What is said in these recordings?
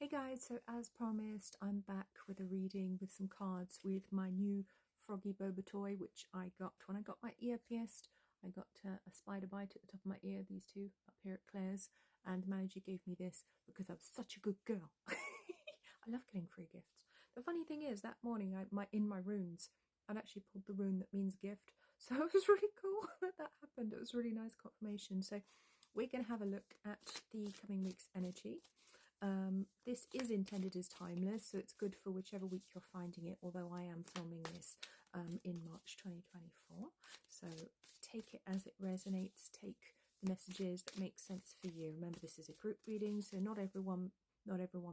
Hey guys, so as promised, I'm back with a reading with some cards with my new Froggy Boba toy, which I got when I got my ear pierced. I got a spider bite at the top of my ear, these two up here at Claire's, and the manager gave me this because I was such a good girl. I love getting free gifts. The funny thing is, that morning, in my runes, I'd actually pulled the rune that means gift, so it was really cool that happened. It was a really nice confirmation. So we're going to have a look at the coming week's energy. This is intended as timeless, so it's good for whichever week you're finding it, although I am filming this in March 2024. So take it as it resonates, take the messages that make sense for you. Remember, this is a group reading, so not everyone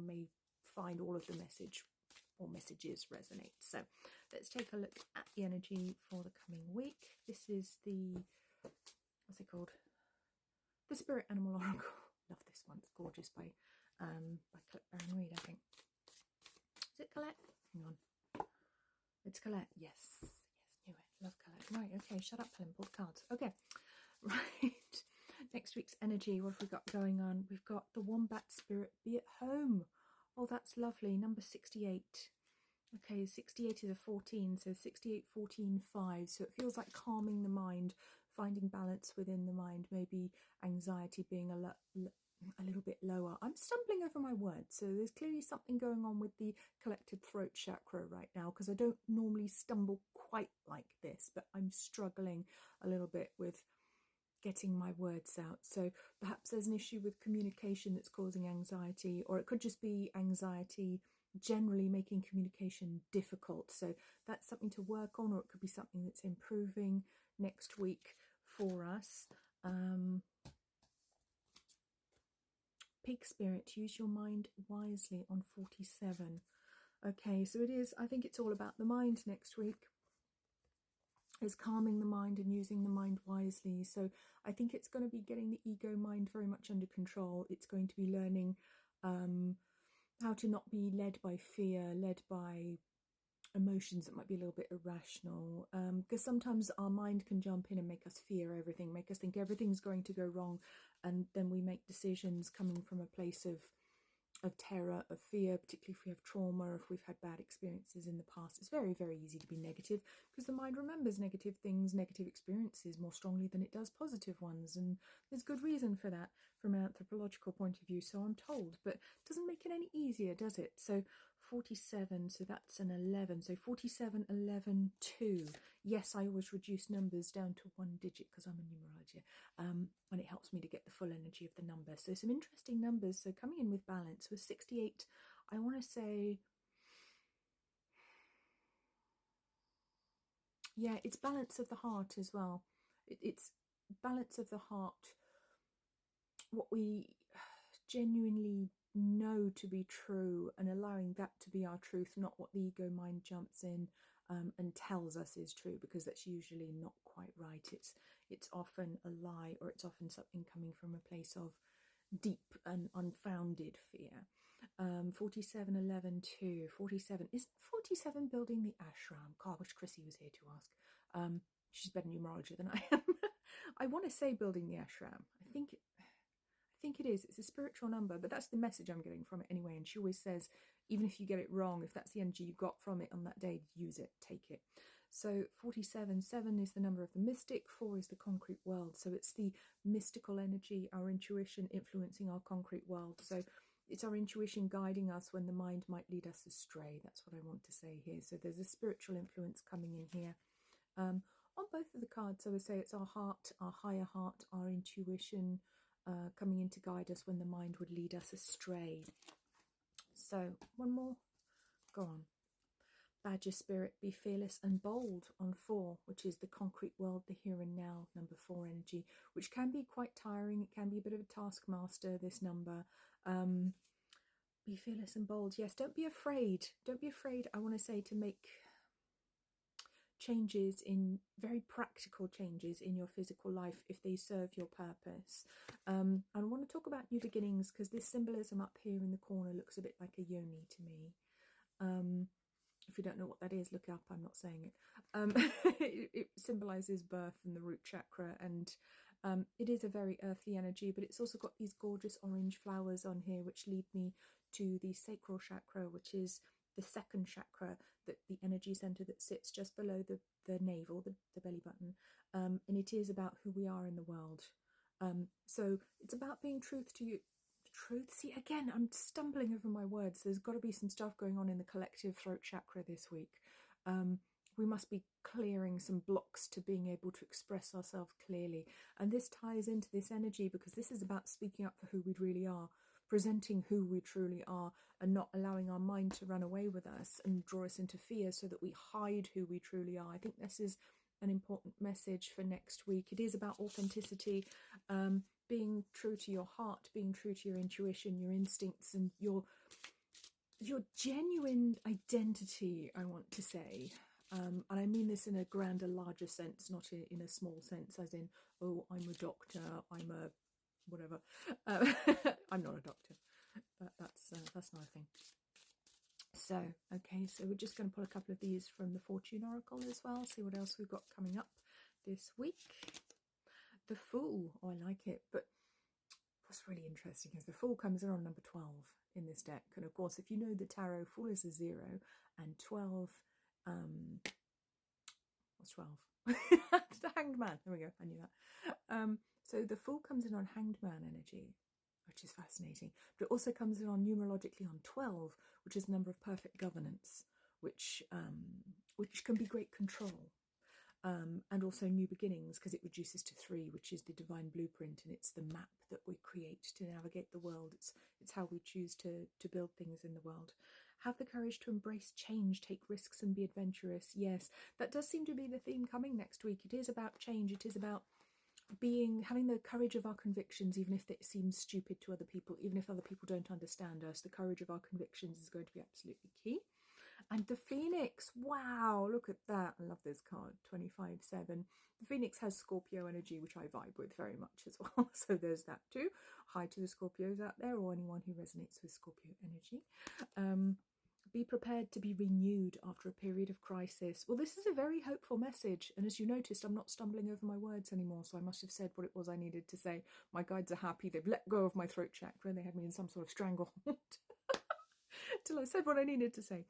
may find all of the message or messages resonate. So let's take a look at the energy for the coming week. This is the, what's it called? The Spirit Animal Oracle. Love this one. It's gorgeous by Colette Baron Reed, I think. Is it Colette? Hang on. It's Colette. Yes. Yes, knew it. Love Colette. Right, okay. Shut up, Helen. Pull the cards. Okay. Right. Next week's energy. What have we got going on? We've got the Wombat Spirit. Be at home. Oh, that's lovely. Number 68. Okay, 68 is a 14, so 68, 14, 5. So it feels like calming the mind, finding balance within the mind, maybe anxiety being a little bit lower. I'm stumbling over my words, so there's clearly something going on with the collected throat chakra right now, because I don't normally stumble quite like this, but I'm struggling a little bit with getting my words out. So perhaps there's an issue with communication that's causing anxiety, or it could just be anxiety generally making communication difficult. So that's something to work on, or it could be something that's improving next week for us. Peak Spirit, use your mind wisely on 47. Okay, so it is, I think it's all about the mind next week. Is calming the mind and using the mind wisely. So I think it's going to be getting the ego mind very much under control. It's going to be learning how to not be led by fear, led by emotions that might be a little bit irrational, because sometimes our mind can jump in and make us fear everything, make us think everything's going to go wrong, and then we make decisions coming from a place of terror, of fear, particularly if we have trauma, if we've had bad experiences in the past. It's very, very easy to be negative because the mind remembers negative things, negative experiences more strongly than it does positive ones. And there's good reason for that from an anthropological point of view, so I'm told. But it doesn't make it any easier, does it? So 47, so that's an 11. So 47, 11, 2. Yes, I always reduce numbers down to one digit because I'm a numerologer, and it helps me to get the full energy of the number. So some interesting numbers. So coming in with balance with 68, I want to say, yeah, it's balance of the heart as well. It's balance of the heart, what we genuinely know to be true, and allowing that to be our truth, not what the ego mind jumps in and tells us is true, because that's usually not quite right. It's often a lie, or it's often something coming from a place of deep and unfounded fear. 47, 11, 2. 47. Isn't 47 building the ashram? God, I wish Chrissy was here to ask. She's better numerology than I am. I want to say building the ashram. I think it is. It's a spiritual number, but that's the message I'm getting from it anyway. And she always says, even if you get it wrong, if that's the energy you got from it on that day, use it, take it. So 47, 7 is the number of the mystic, 4 is the concrete world. So it's the mystical energy, our intuition influencing our concrete world. So it's our intuition guiding us when the mind might lead us astray. That's what I want to say here. So there's a spiritual influence coming in here. On both of the cards, I would say it's our heart, our higher heart, our intuition, coming in to guide us when the mind would lead us astray. So one more, go on. Badger Spirit, be fearless and bold on 4, which is the concrete world, the here and now, number 4 energy, which can be quite tiring. It can be a bit of a taskmaster, this number. Be fearless and bold. Yes, don't be afraid. Don't be afraid, I want to say, to make changes, in very practical changes in your physical life if they serve your purpose. And I want to talk about new beginnings, because this symbolism up here in the corner looks a bit like a yoni to me. If you don't know what that is, look it up. I'm not saying it. It symbolizes birth and the root chakra, and It is a very earthly energy, but it's also got these gorgeous orange flowers on here, which lead me to the sacral chakra, which is the second chakra, that the energy center that sits just below the navel, the belly button. And it is about who we are in the world. So it's about being truth to you. Truth. See, again, I'm stumbling over my words. There's got to be some stuff going on in the collective throat chakra this week. We must be clearing some blocks to being able to express ourselves clearly. And this ties into this energy, because this is about speaking up for who we really are, presenting who we truly are, and not allowing our mind to run away with us and draw us into fear so that we hide who we truly are. I think this is an important message for next week. It is about authenticity, being true to your heart, being true to your intuition, your instincts, and your genuine identity, I want to say. And I mean this in a grander, larger sense, not in a small sense, as in, oh, I'm a doctor, I'm a whatever. I'm not a doctor. That's not a thing. So, okay, so we're just going to pull a couple of these from the Fortune Oracle as well, see what else we've got coming up this week. The Fool, oh, I like it, but what's really interesting is the Fool comes in on number 12 in this deck. And of course, if you know the tarot, Fool is a 0, and 12, what's 12? The Hanged Man. There we go, I knew that. So the Fool comes in on Hanged Man energy, which is fascinating. But it also comes in on numerologically on 12, which is the number of perfect governance, which can be great control. And also new beginnings, because it reduces to 3, which is the divine blueprint, and it's the map that we create to navigate the world. It's how we choose to build things in the world. Have the courage to embrace change, take risks, and be adventurous. Yes, that does seem to be the theme coming next week. It is about change. It is about having the courage of our convictions, even if it seems stupid to other people, even if other people don't understand us. The courage of our convictions is going to be absolutely key. And the Phoenix, wow, look at that. I love this card, 25-7. The Phoenix has Scorpio energy, which I vibe with very much as well. So there's that too. Hi to the Scorpios out there, or anyone who resonates with Scorpio energy. Be prepared to be renewed after a period of crisis. Well, this is a very hopeful message. And as you noticed, I'm not stumbling over my words anymore. So I must have said what it was I needed to say. My guides are happy. They've let go of my throat chakra. They had me in some sort of stranglehold till I said what I needed to say.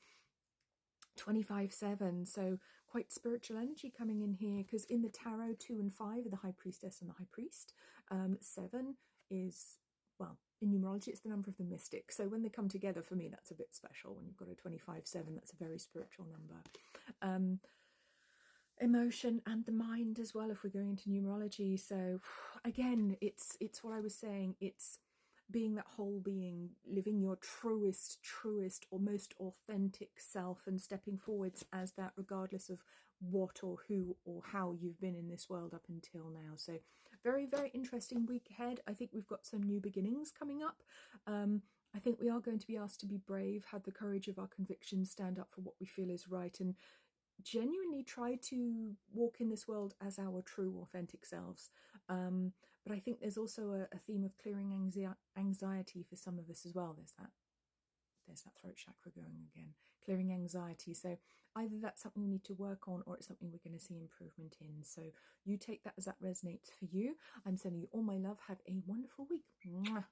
25-7, so quite spiritual energy coming in here, because in the tarot 2 and 5 are the High Priestess and the High Priest. 7 is, well, in numerology it's the number of the mystic, so when they come together, for me that's a bit special. When you've got a 25-7, that's a very spiritual number. Emotion and the mind as well, if we're going into numerology. So again, it's what I was saying, it's being that whole being, living your truest or most authentic self, and stepping forwards as that, regardless of what or who or how you've been in this world up until now. So very, very interesting week ahead. I think we've got some new beginnings coming up. I think we are going to be asked to be brave, have the courage of our convictions, stand up for what we feel is right, and genuinely try to walk in this world as our true authentic selves. But I think there's also a theme of clearing anxiety for some of us as well. There's that throat chakra going again, clearing anxiety. So either that's something we need to work on, or it's something we're going to see improvement in. So you take that as that resonates for you. I'm sending you all my love. Have a wonderful week. Mwah.